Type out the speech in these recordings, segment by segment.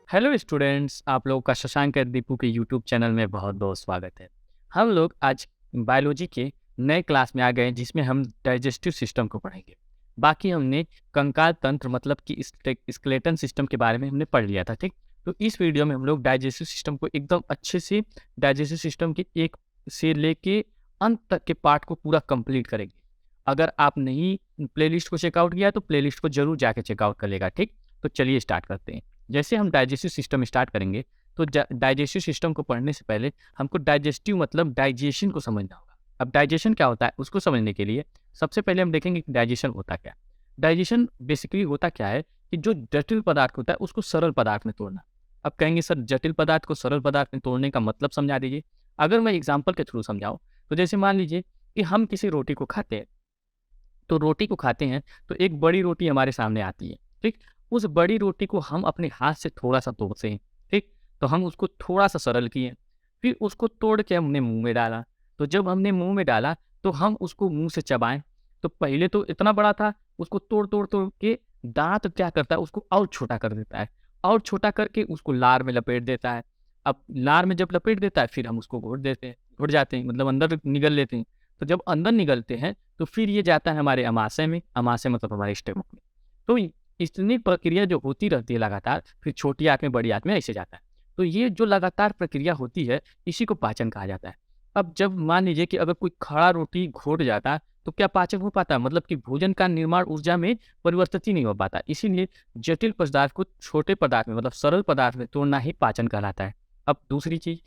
Hello students, आप लोगों का शशांक दीपू के यूट्यूब चैनल में बहुत बहुत स्वागत है। हम लोग आज बायोलॉजी के नए क्लास में आ गए हैं जिसमें हम डाइजेस्टिव सिस्टम को पढ़ेंगे। बाकी हमने कंकाल तंत्र मतलब कि स्केलेटन सिस्टम के बारे में हमने पढ़ लिया था, ठीक। तो इस वीडियो में हम लोग डाइजेस्टिव सिस्टम को एकदम अच्छे से डाइजेस्टिव सिस्टम के एक से लेके अंत तक के पार्ट को पूरा कंप्लीट करेंगे। अगर आप नहीं प्लेलिस्ट को चेकआउट किया तो प्लेलिस्ट को जरूर जाके चेकआउट कर लेगा, ठीक। तो चलिए स्टार्ट करते हैं। जैसे हम डाइजेस्टिव सिस्टम स्टार्ट करेंगे तो डाइजेस्टिव सिस्टम को पढ़ने से पहले हमको डाइजेस्टिव मतलब डाइजेशन को समझना होगा। अब डाइजेशन क्या होता है उसको समझने के लिए सबसे पहले हम देखेंगे कि डाइजेशन होता क्या है। डाइजेशन बेसिकली होता क्या है कि जो जटिल पदार्थ होता है उसको सरल पदार्थ में तोड़ना। अब कहेंगे सर जटिल पदार्थ को सरल पदार्थ में तोड़ने का मतलब समझा दीजिए। अगर मैं एग्जाम्पल के थ्रू समझाऊँ तो जैसे मान लीजिए कि हम किसी रोटी को खाते हैं, तो रोटी को खाते हैं तो एक बड़ी रोटी हमारे सामने आती है, ठीक। उस बड़ी रोटी को हम अपने हाथ से थोड़ा-सा तोड़ते हैं, ठीक। तो हम उसको थोड़ा-सा सरल किए, फिर उसको तोड़ के हमने मुँह में डाला। तो जब हमने मुँह में डाला तो हम उसको मुँह से चबाएँ। तो पहले तो इतना बड़ा था, उसको तोड़-तोड़ के दाँत क्या करता है उसको और छोटा कर देता है, और छोटा करके उसको लार में लपेट देता है। अब लार में जब लपेट देता है फिर हम उसको घोट देते हैं, घुट जाते हैं मतलब अंदर निगल लेते हैं। तो जब अंदर निगलते हैं तो फिर ये जाता है हमारे अमाशय में, अमाशय मतलब हमारे स्टमक में। तो इतनी प्रक्रिया जो होती रहती है लगातार, फिर छोटी आँत में, बड़ी आँत में ऐसे जाता है। तो ये जो लगातार प्रक्रिया होती है, इसी को पाचन कहा जाता है। अब जब मान लीजिए कि अगर कोई खड़ा रोटी घोट जाता है, तो क्या पाचन हो पाता है? मतलब कि भोजन का निर्माण ऊर्जा में परिवर्तित ही नहीं हो पाता। इसीलिए जटिल पदार्थ को छोटे पदार्थ में मतलब सरल पदार्थ में तोड़ना ही पाचन कहलाता है। अब दूसरी चीज़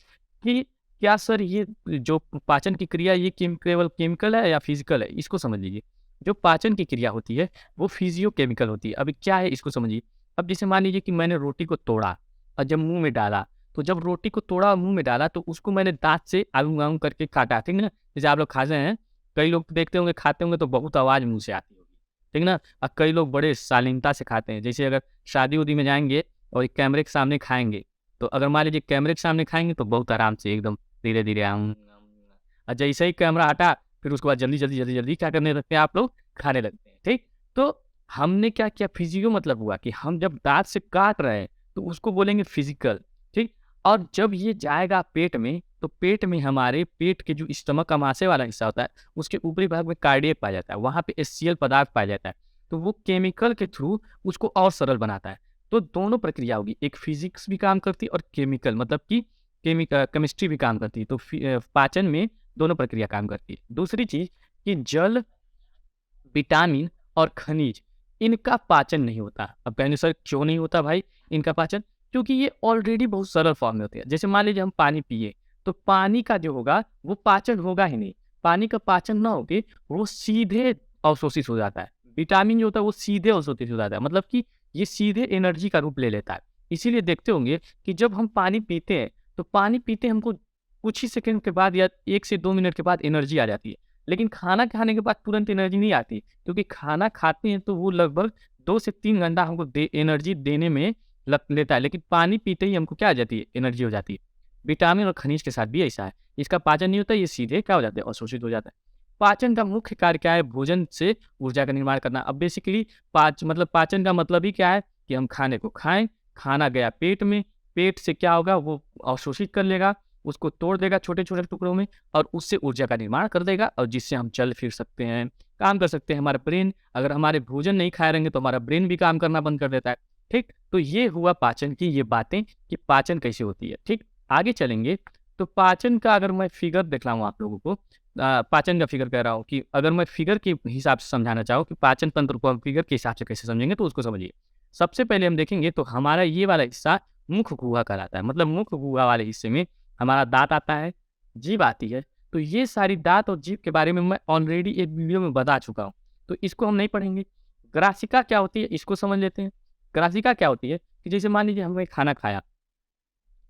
कि क्या सर ये जो पाचन की क्रिया ये केवल केमिकल है या फिजिकल है? इसको समझ लीजिए। जो पाचन की क्रिया होती है वो फिजियोकेमिकल होती है। अभी क्या है इसको समझिए। अब जैसे मान लीजिए कि मैंने रोटी को तोड़ा और जब मुँह में डाला, तो जब रोटी को तोड़ा और मुँह में डाला तो उसको मैंने दाँत से आऊँ-आऊँ करके काटा, ठीक ना? जैसे आप लोग खाते हैं, कई लोग देखते होंगे खाते होंगे तो बहुत आवाज़ मुँह से आती होगी, ठीक ना? और कई लोग बड़े शालीनता से खाते हैं। जैसे अगर शादी-वादी में जाएँगे और एक कैमरे के सामने खाएँगे, तो अगर मान लीजिए कैमरे के सामने खाएँगे तो बहुत आराम से एकदम धीरे-धीरे और जैसे ही कैमरा हटा फिर उसके बाद जल्दी क्या करने लगते हैं आप लोग? खाने लगते हैं, ठीक? तो हमने क्या किया फिज़ियो मतलब हुआ कि हम जब दाँत से काट रहे हैं तो उसको बोलेंगे फिज़िकल, ठीक? और जब ये जाएगा पेट में, तो पेट में हमारे पेट के जो स्टमक अमाशय वाला हिस्सा होता है, उसके ऊपरी भाग में कार्डियक पाया जाता है, वहाँ पे एचसीएल पदार्थ पाया जाता है। तो वो केमिकल के थ्रू उसको और सरल बनाता है। तो दोनों प्रक्रिया होगी, एक फिज़िक्स भी काम करती है और केमिकल मतलब कि केमिस्ट्री भी काम करती है। तो पाचन में दोनों प्रक्रिया काम करती है। दूसरी चीज़ कि जल, विटामिन और खनिज इनका पाचन नहीं होता। अब कहेंगे सर क्यों नहीं होता भाई इनका पाचन? क्योंकि ये ऑलरेडी बहुत सरल फॉर्म में होते हैं। जैसे मान लीजिए हम पानी पिए, तो पानी का जो होगा वो पाचन होगा ही नहीं। पानी का पाचन ना होके वो सीधे अवशोषित हो जाता है। विटामिन जो होता है वो सीधे अवशोषित हो जाता है। मतलब कि ये सीधे एनर्जी का रूप ले लेता है। इसीलिए देखते होंगे कि जब हम पानी पीते हैं, तो पानी पीते हमको कुछ ही सेकंड के बाद या 1 से 2 मिनट के बाद एनर्जी आ जाती है। लेकिन खाना खाने के बाद तुरंत एनर्जी नहीं आती, क्योंकि खाना खाते हैं तो वो लगभग 2 से 3 घंटा हमको एनर्जी देने में लग लेता है, लेकिन पानी पीते ही हमको क्या आ जाती है? एनर्जी हो जाती है। विटामिन और खनिज के साथ भी ऐसा है। इसका पाचन नहीं होता, ये सीधे क्या हो जाते हैं? अवशोषित हो जाता है। पाचन का मुख्य कार्य क्या है? भोजन से ऊर्जा का निर्माण करना। अब बेसिकली पाचन का मतलब ही क्या है कि हम खाने को खाएँ, खाना गया पेट में, पेट से क्या होगा? वो अवशोषित कर लेगा, उसको तोड़ देगा छोटे-छोटे टुकड़ों में और उससे ऊर्जा का निर्माण कर देगा और जिससे हम चल फिर सकते हैं, काम कर सकते हैं। हमारा ब्रेन अगर हमारे भोजन नहीं खाए रहेंगे तो हमारा ब्रेन भी काम करना बंद कर देता है, ठीक? तो ये हुआ पाचन की ये बातें कि पाचन कैसे होती है, ठीक? आगे चलेंगे तो पाचन का अगर मैं फिगर दिखलाऊँ आप लोगों को पाचन का फिगर कह रहा हूँ कि अगर मैं फिगर के हिसाब से समझाना चाहूँ कि पाचन तंत्र को हम फिगर के हिसाब से कैसे समझेंगे तो उसको समझिए। सबसे पहले हम देखेंगे तो हमारा ये वाला हिस्सा मुख गुहा कहलाता है। मतलब मुख गुहा वाले हिस्से में हमारा दाँत आता है, जीभ आती है। तो ये सारी दाँत और जीभ के बारे में मैं ऑलरेडी एक वीडियो में बता चुका हूँ, तो इसको हम नहीं पढ़ेंगे। ग्रासिका क्या होती है इसको समझ लेते हैं। ग्रासिका क्या होती है कि जैसे मान लीजिए हमने खाना खाया,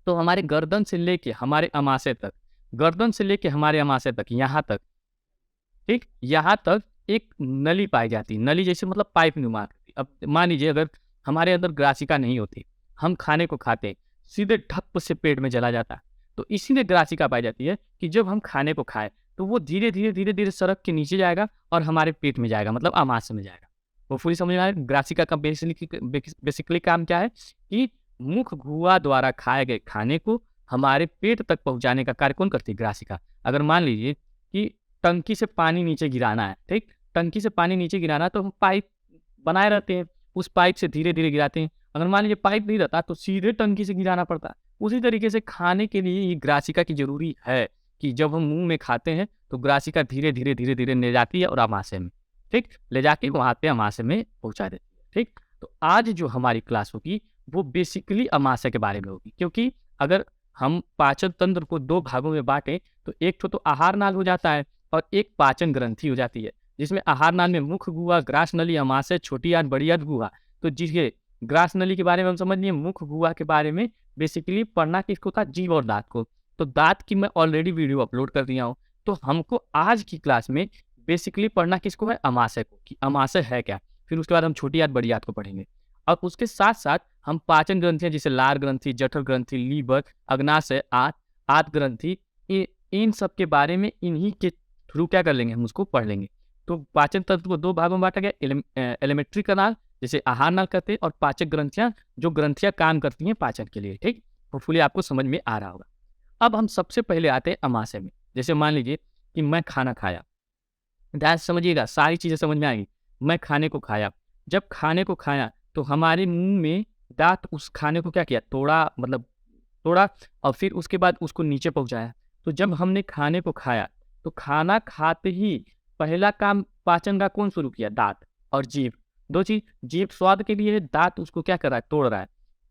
तो हमारे गर्दन से लेके हमारे अमाशय तक, गर्दन से लेके हमारे अमाशय तक, यहाँ तक, ठीक? यहाँ तक एक नली पाई जाती है। नली जैसे मतलब पाइप नुमा आकृति। अब मान लीजिए अगर हमारे अंदर ग्रासिका नहीं होती, हम खाने को खाते, सीधे ढप से पेट में चला जाता। तो इसीलिए ग्रासिका पाई जाती है कि जब हम खाने को खाएँ, तो वो धीरे-धीरे सड़क के नीचे जाएगा और हमारे पेट में जाएगा मतलब अमाशय में जाएगा। वो पूरी समझ में आया? ग्रासिका का बेसिकली काम क्या है कि मुख गुहा द्वारा खाए गए खाने को हमारे पेट तक पहुंचाने का कार्य कौन करती है? ग्रासिका। अगर मान लीजिए कि टंकी से पानी नीचे गिराना है, ठीक? टंकी से पानी नीचे गिराना है तो हम पाइप बनाए रहते हैं, उस पाइप से धीरे-धीरे गिराते हैं। अगर मान लीजिए पाइप नहीं रहता तो सीधे टंकी से गिराना पड़ता है। उसी तरीके से खाने के लिए ये ग्रासिका की ज़रूरी है कि जब हम मुँह में खाते हैं तो ग्रासिका धीरे-धीरे, धीरे-धीरे ले जाती है और आमाशय में, ठीक? ले जाके वहाँ पे आमाशय में पहुँचा देती है, ठीक? तो आज जो हमारी क्लास होगी वो बेसिकली आमाशय के बारे में होगी, क्योंकि अगर हम पाचन तंत्र को 2 भागों में बाँटें तो एक ठो तो आहार नाल हो जाता है और एक पाचन ग्रंथि हो जाती है, जिसमें आहार नाल में मुख गुहा, ग्रास नली, आमाशय, छोटी आंत, बड़ी आंत, गुहा। तो जिसके ग्रास नली के बारे में हम समझ लिए, मुख गुहा के बारे में बेसिकली पढ़ना किसको था? जीभ और दाँत को। तो दाँत की मैं ऑलरेडी वीडियो अपलोड कर दिया हूँ। तो हमको आज की क्लास में बेसिकली पढ़ना किसको है? अमाशय को, कि अमाशय है क्या? फिर उसके बाद हम छोटी आंत, बड़ी आंत को पढ़ेंगे और उसके साथ-साथ हम पाचन ग्रंथियाँ जैसे लार ग्रंथि, जठर ग्रंथि, लीवर, अग्नाशय, आंत ग्रंथि, इन सब के बारे में इन्हीं के थ्रू क्या कर लेंगे? हम उसको पढ़ लेंगे। तो पाचन तंत्र को 2 भागों में बाँटा गया, एलिमेंट्री कनाल जिसे आहार नाल कहते हैं और पाचक ग्रंथियाँ, जो ग्रंथियाँ काम करती हैं पाचन के लिए, ठीक? होपफुली आपको समझ में आ रहा होगा। अब हम सबसे पहले आते हैं अमाशय में। जैसे मान लीजिए कि मैं खाना खाया, ध्यान से समझिएगा, सारी चीज़ें समझ में आएँगी। मैं खाने को खाया, जब खाने को खाया तो हमारे मुँह में दाँत उस खाने को क्या किया? तोड़ा और फिर उसके बाद उसको नीचे पहुँचाया। तो जब हमने खाने को खाया, तो खाना खाते ही पहला काम पाचन का कौन शुरू किया? दाँत और जीभ। 2 चीज़, जीभ स्वाद के लिए है, दाँत उसको क्या कर रहा है? तोड़ रहा है।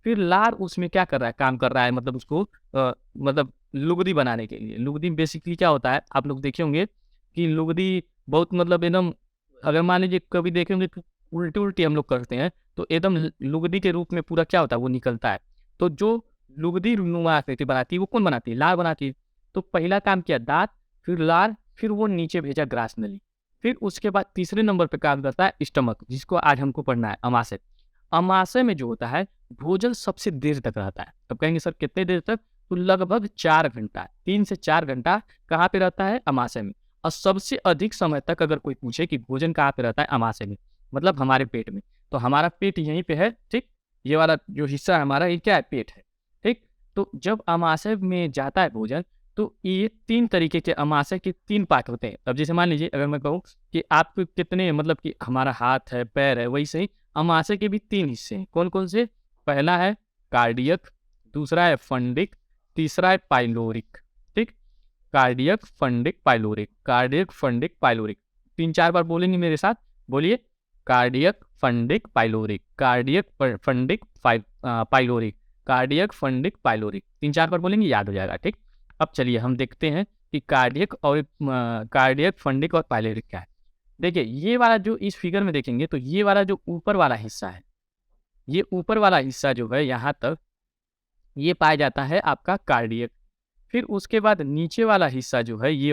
फिर लार उसमें क्या कर रहा है? काम कर रहा है, मतलब उसको लुगदी बनाने के लिए। लुगदी बेसिकली क्या होता है? आप लोग देखे होंगे कि लुगदी बहुत एकदम, अगर मान लीजिए कभी देखे होंगे तो उल्टी-उल्टी हम लोग करते हैं, तो एकदम लुगदी के रूप में पूरा क्या होता है? वो निकलता है। तो जो लुगदी नुमा आकृति बनाती है, वो कौन बनाती है? लार बनाती है। तो पहला काम किया दाँत, फिर लार, फिर वो नीचे भेजा ग्रास नली। फिर उसके बाद तीसरे नंबर पे काम करता है स्टमक, जिसको आज हमको पढ़ना है, अमाशय। अमाशय में जो होता है, भोजन सबसे देर तक रहता है। अब कहेंगे सर कितने देर तक? तो लगभग 4 घंटा, 3 से 4 घंटा कहाँ पे रहता है? अमाशय में। और सबसे अधिक समय तक अगर कोई पूछे कि भोजन कहाँ पे रहता है? अमाशय में, मतलब हमारे पेट में। तो हमारा पेट यहीं पे है, ठीक? ये वाला जो हिस्सा है हमारा, ये क्या है? पेट है, ठीक? तो जब अमाशय में जाता है भोजन, तो ये 3 तरीके के अमाशय के 3 पार्ट होते हैं। अब जैसे मान लीजिए अगर मैं कहूँ कि आपको कितने, मतलब कि हमारा हाथ है, पैर है, वैसे ही अमाशय के भी 3 हिस्से हैं। कौन-कौन से? पहला है कार्डियक, दूसरा है फंडिक, तीसरा है पाइलोरिक, ठीक? Cardiac, fundic, pyloric, cardiac, fundic, pyloric. 3-4 बार बोलेंगे मेरे साथ, बोलिए। Cardiac, fundic, pyloric, cardiac, fundic, pyloric, cardiac, fundic, pyloric. 3-4 बार बोलेंगे, याद हो जाएगा, ठीक? अब चलिए हम देखते हैं कि कार्डियक, फंडिक और पाइलोरिक क्या है। देखिए ये वाला जो इस फिगर में देखेंगे तो ये वाला जो ऊपर वाला हिस्सा है, ये ऊपर वाला हिस्सा जो है यहाँ तक, ये पाया जाता है आपका कार्डियक। फिर उसके बाद नीचे वाला हिस्सा जो है, ये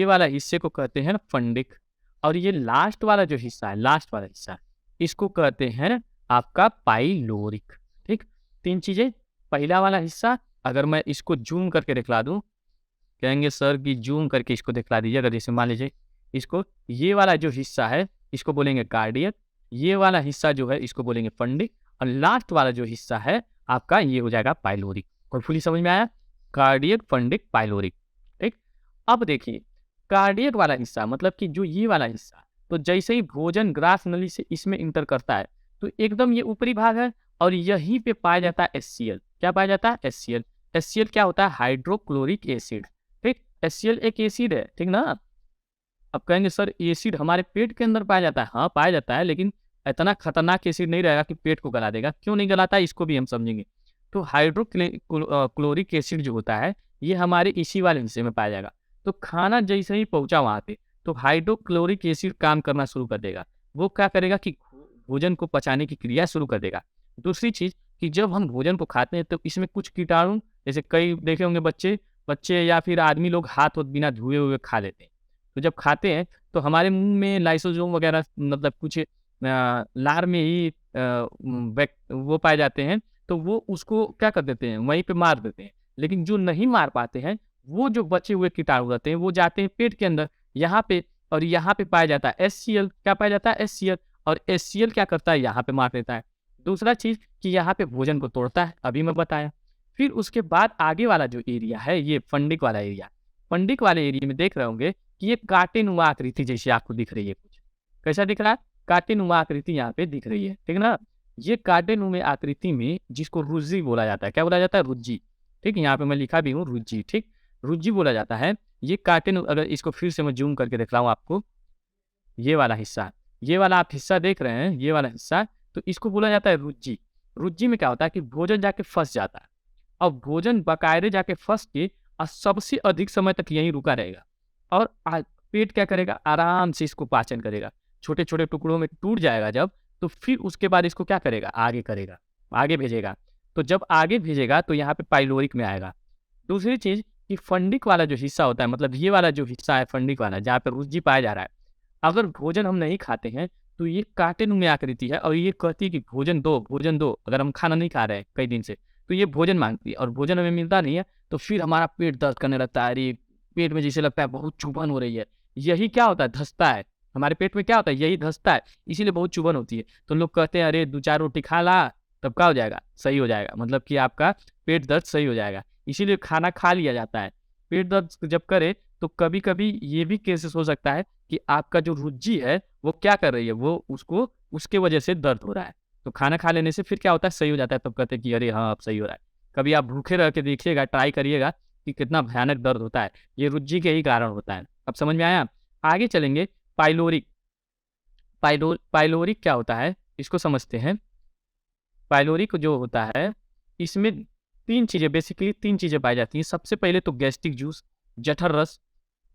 वाला हिस्से को कहते हैं फंडिक। और ये लास्ट वाला जो हिस्सा है, लास्ट वाला हिस्सा, इसको कहते हैं आपका पाइलोरिक, ठीक? 3 चीजें। पहला वाला हिस्सा अगर मैं इसको जूम करके दिखला दूं, कहेंगे सर कि जूम करके इसको दिखला दीजिए। अगर जैसे मान लीजिए इसको, ये वाला जो हिस्सा है इसको बोलेंगे कार्डियक, ये वाला हिस्सा जो है इसको बोलेंगे फंडिक, और लास्ट वाला जो हिस्सा है आपका, ये हो जाएगा पाइलोरिक। और फुली समझ में आया? कार्डियक, फंडिक, पाइलोरिक, ठीक? अब देखिए कार्डियक वाला हिस्सा, मतलब कि जो ये वाला हिस्सा, तो जैसे ही भोजन ग्रास नली से इसमें इंटर करता है तो एकदम ये ऊपरी भाग है और यहीं पे पाया जाता है HCl। क्या पाया जाता है? HCl। HCl क्या होता है? हाइड्रोक्लोरिक एसिड, ठीक? HCl एक एसिड है, ठीक ना? अब कहेंगे सर एसिड हमारे पेट के अंदर पाया जाता है। हाँ पाया जाता है, लेकिन इतना खतरनाक एसिड नहीं रहेगा कि पेट को गला देगा। क्यों नहीं गलाता है इसको भी हम समझेंगे। तो हाइड्रोक्लोरिक एसिड जो होता है, ये हमारे इसी वाले हिस्से में पाया जाएगा। तो खाना जैसे ही पहुंचा वहां पे, तो हाइड्रोक्लोरिक एसिड काम करना शुरू कर देगा। वो क्या करेगा कि भोजन को पचाने की क्रिया शुरू कर देगा। दूसरी चीज कि जब हम भोजन को खाते हैं तो इसमें कुछ कीटाणु, जैसे कई देखे होंगे बच्चे या फिर आदमी लोग हाथ बिना धुए हुए खा लेते हैं। तो जब खाते हैं तो हमारे मुंह में लाइसोसोम वगैरह, मतलब कुछ लार में ही वो पाए जाते हैं। तो वो उसको क्या कर देते हैं? वहीं पे मार देते हैं। लेकिन जो नहीं मार पाते हैं, वो जो बचे हुए कीटाणु रहते हैं, वो जाते हैं पेट के अंदर, यहाँ पे, और यहाँ पे पाया जाता है HCl। क्या पाया जाता है? HCl। और HCl क्या करता है? यहाँ पे मार देता है। दूसरा चीज़ कि यहाँ पे भोजन को तोड़ता है, अभी मैं बताया। फिर उसके बाद आगे वाला जो एरिया है, ये फंडिक वाला एरिया। फंडिक वाले एरिया में देख रहे होंगे कि ये कांटेनुमा आकृति जैसी आपको दिख रही है कुछ। कैसा दिख रहा है? कांटेनुमा आकृति यहाँ पे दिख रही है, ठीक है ना? ये कांटेनुमा आकृति में जिसको रुज्जी बोला जाता है, क्या बोला जाता है? रुज्जी, ठीक? यहाँ पे मैं लिखा भी हूँ रुज्जी, ठीक? रुज्जी बोला जाता है। ये अगर इसको फिर से मैं जूम करके दिख रहा हूँ आपको, ये वाला हिस्सा, ये वाला आप हिस्सा देख रहे हैं, ये वाला हिस्सा, तो इसको बोला जाता है रुज्जी। रुज्जी में क्या होता है कि भोजन जाके फँस जाता है। अब भोजन बाकायदे जाके फँस के सबसे अधिक समय तक यहीं रुका रहेगा और पेट क्या करेगा? आराम से इसको पाचन करेगा। छोटे-छोटे टुकड़ों में टूट जाएगा जब, तो फिर उसके बाद इसको क्या करेगा? आगे करेगा, आगे भेजेगा। तो जब आगे भेजेगा तो यहाँ पे पाइलोरिक में आएगा। दूसरी चीज़ कि फंडिक वाला जो हिस्सा होता है, मतलब ये वाला जो हिस्सा है फंडिक वाला, जहाँ पे रुज्जी पाया जा रहा है, अगर भोजन हम नहीं खाते हैं तो ये कांटेनुमा आकृति है और ये कहती है कि भोजन दो, भोजन दो। अगर हम खाना नहीं खा रहे हैं कई दिन से, तो ये भोजन मांगती है और भोजन हमें मिलता नहीं है, तो फिर हमारा पेट दर्द करने लगता है। अरे पेट में जैसे लगता है बहुत चुभन हो रही है। यही क्या होता है? धँसता है। हमारे पेट में क्या होता है? यही धँसता है, इसीलिए बहुत चुभन होती है। तो लोग कहते हैं अरे 2-4 रोटी खा ला, तब क्या हो जाएगा? सही हो जाएगा। मतलब कि आपका पेट दर्द सही हो जाएगा। इसीलिए खाना खा लिया जाता है। पेट दर्द जब करे तो कभी-कभी ये भी केसेस हो सकता है कि आपका जो रुज्जी है वो क्या कर रही है? वो उसको उसके वजह से दर्द हो रहा है। तो खाना खा लेने से फिर क्या होता है? सही हो जाता है, तब कहते हैं कि अरे हाँ, अब सही हो रहा है। कभी आप भूखे रह के देखिएगा, ट्राई करिएगा कि कितना भयानक दर्द होता है। ये रुज्जी के ही कारण होता है। अब समझ में आया? आगे चलेंगे पाइलोरिक। पाइलोरिक क्या होता है? इसको समझते हैं। पाइलोरिक जो होता है, इसमें 3 चीज़ें बेसिकली 3 चीज़ें पाई जाती हैं। सबसे पहले तो गैस्ट्रिक जूस, जठर रस।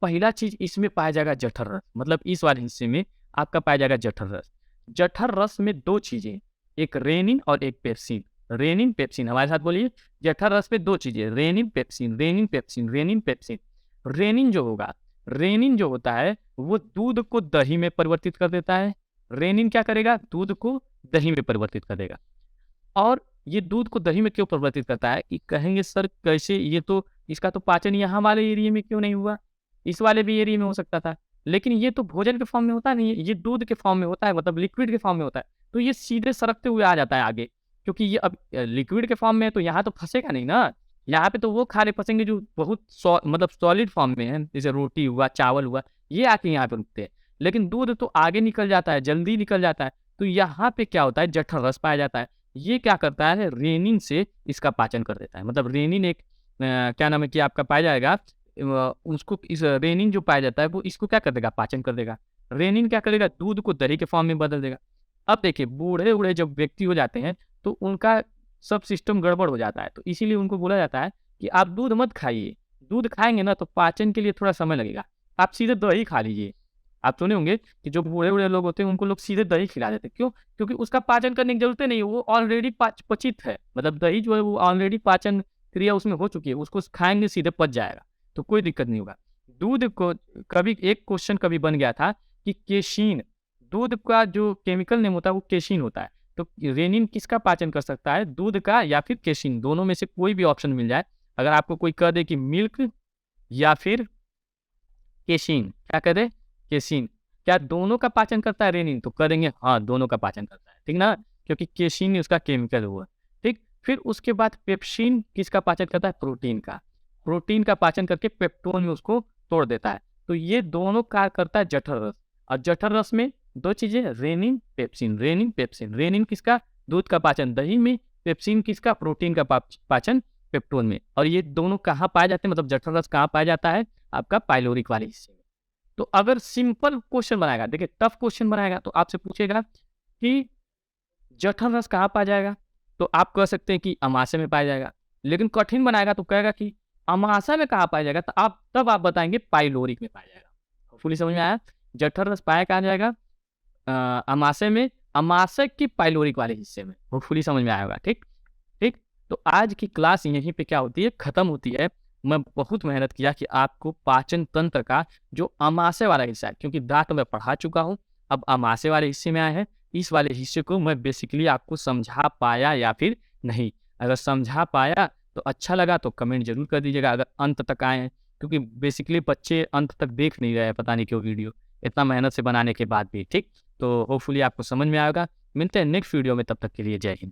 पहला चीज़ इसमें पाया जाएगा जठर रस, मतलब इस वाले हिस्से में आपका पाया जाएगा जठर रस। जठर रस में 2 चीज़ें, एक रेनिन और एक पेप्सिन। रेनिन, पेप्सिन, हमारे साथ बोलिए। जठर रस में 2 चीज़ें, rennin, pepsin, rennin, pepsin, rennin, pepsin. Rennin जो होगा, रेनिन जो होता है वो दूध को दही में परिवर्तित कर देता है। रेनिन क्या करेगा? दूध को दही में परिवर्तित कर देगा। और ये दूध को दही में क्यों परिवर्तित करता है? कि कहेंगे सर कैसे, ये तो इसका तो पाचन यहाँ वाले एरिया में क्यों नहीं हुआ? इस वाले भी एरिया में हो सकता था। लेकिन ये तो भोजन के फॉर्म में होता नहीं है, ये दूध के फॉर्म में होता है, मतलब लिक्विड के फॉर्म में होता है। तो ये सीधे सरकते हुए आ जाता है आगे, क्योंकि ये अब लिक्विड के फॉर्म में है तो यहाँ तो फँसेगा नहीं ना। यहाँ पे तो वो खाने फँसेंगे जो बहुत मतलब सॉलिड फॉर्म में है, जैसे रोटी हुआ, चावल हुआ, ये आके यहाँ पे रुकते हैं। लेकिन दूध तो आगे निकल जाता है, जल्दी निकल जाता है। तो यहाँ पे क्या होता है? जठर रस पाया जाता है। ये क्या करता है? रेनिन से इसका पाचन कर देता है। मतलब रेनिन एक क्या नाम है कि आपका पाया जाएगा, उसको इस रेनिन जो पाया जाता है वो इसको क्या कर देगा? पाचन कर देगा। रेनिन क्या करेगा? दूध को दही के फॉर्म में बदल देगा। अब देखिए बूढ़े-वूढ़े जब व्यक्ति हो जाते हैं तो उनका सब सिस्टम गड़बड़ हो जाता है। तो इसीलिए उनको बोला जाता है कि आप दूध मत खाइए। दूध खाएँगे ना तो पाचन के लिए थोड़ा समय लगेगा। आप सीधे दही खा लीजिए। आप सुने होंगे कि जो बूढ़े-वूढ़े लोग होते हैं उनको लोग सीधे दही खिला देते हैं। क्यों? क्योंकि उसका पाचन करने की ज़रूरत ही नहीं है, वो ऑलरेडी पचित है। मतलब दही जो है वो ऑलरेडी पाचन क्रिया उसमें हो चुकी है, उसको खाएँगे सीधे पच जाएगा, तो कोई दिक्कत नहीं होगा। दूध को कभी एक क्वेश्चन कभी बन गया था कि केशीन, दूध का जो केमिकल नेम होता है वो केशीन होता है। तो रेनिन किसका पाचन कर सकता है? दूध का या फिर केशीन, दोनों में से कोई भी ऑप्शन मिल जाए। अगर आपको कोई कह दे कि मिल्क या फिर केशीन, क्या कह दे? केशीन। क्या दोनों का पाचन करता है रेनिन? तो करेंगे हाँ, दोनों का पाचन करता है, ठीक ना? क्योंकि केशीन उसका केमिकल हुआ, ठीक? फिर उसके बाद पेप्सिन किसका पाचन करता है? प्रोटीन का। प्रोटीन का पाचन करके पेप्टोन में उसको तोड़ देता है। तो ये दोनों कार्य करता है जठर रस। और जठर रस में 2 चीज़ें, rennin, pepsin, rennin, pepsin. Rennin किसका? दूध का पाचन दही में, पेप्सिन किसका? प्रोटीन का पाचन पेप्टोन में। और ये दोनों कहाँ पाए जाते हैं? मतलब जठर रस कहाँ पाया जाता है? आपका पाइलोरिक वाले हिस्से में। तो अगर सिंपल क्वेश्चन बनाएगा, देखिए टफ क्वेश्चन बनाएगा तो आपसे पूछेगा कि जठर रस कहाँ पाया जाएगा? तो आप कह सकते हैं कि अमाशय में पाया जाएगा। लेकिन कठिन बनाएगा तो कहेगा कि अमाशय में कहाँ पाया जाएगा? तो तब आप बताएँगे पाइलोरिक में पाया जाएगा। होपफुली समझ में आया? जठर रस पाया कहाँ जाएगा? अमाशय में, अमाशय की पाइलोरिक वाले हिस्से में। होपफुली समझ में आया होगा, ठीक? ठीक? तो आज की क्लास यहीं पे क्या होती है? खत्म होती है। मैं बहुत मेहनत किया कि आपको पाचन तंत्र का जो अमाशय वाला हिस्सा है, क्योंकि दाँत मैं पढ़ा चुका हूँ, अब अमाशय वाले हिस्से में आए हैं। इस वाले हिस्से को मैं बेसिकली आपको समझा पाया या फिर नहीं। अगर समझा पाया तो अच्छा लगा तो कमेंट ज़रूर कर दीजिएगा अगर अंत तक आए हैं, क्योंकि बेसिकली बच्चे अंत तक देख नहीं रहे हैं, पता नहीं क्यों वीडियो, इतना मेहनत से बनाने के बाद भी, ठीक? तो होपफुली आपको समझ में आएगा। मिलते हैं नेक्स्ट वीडियो में, तब तक के लिए जय हिंद।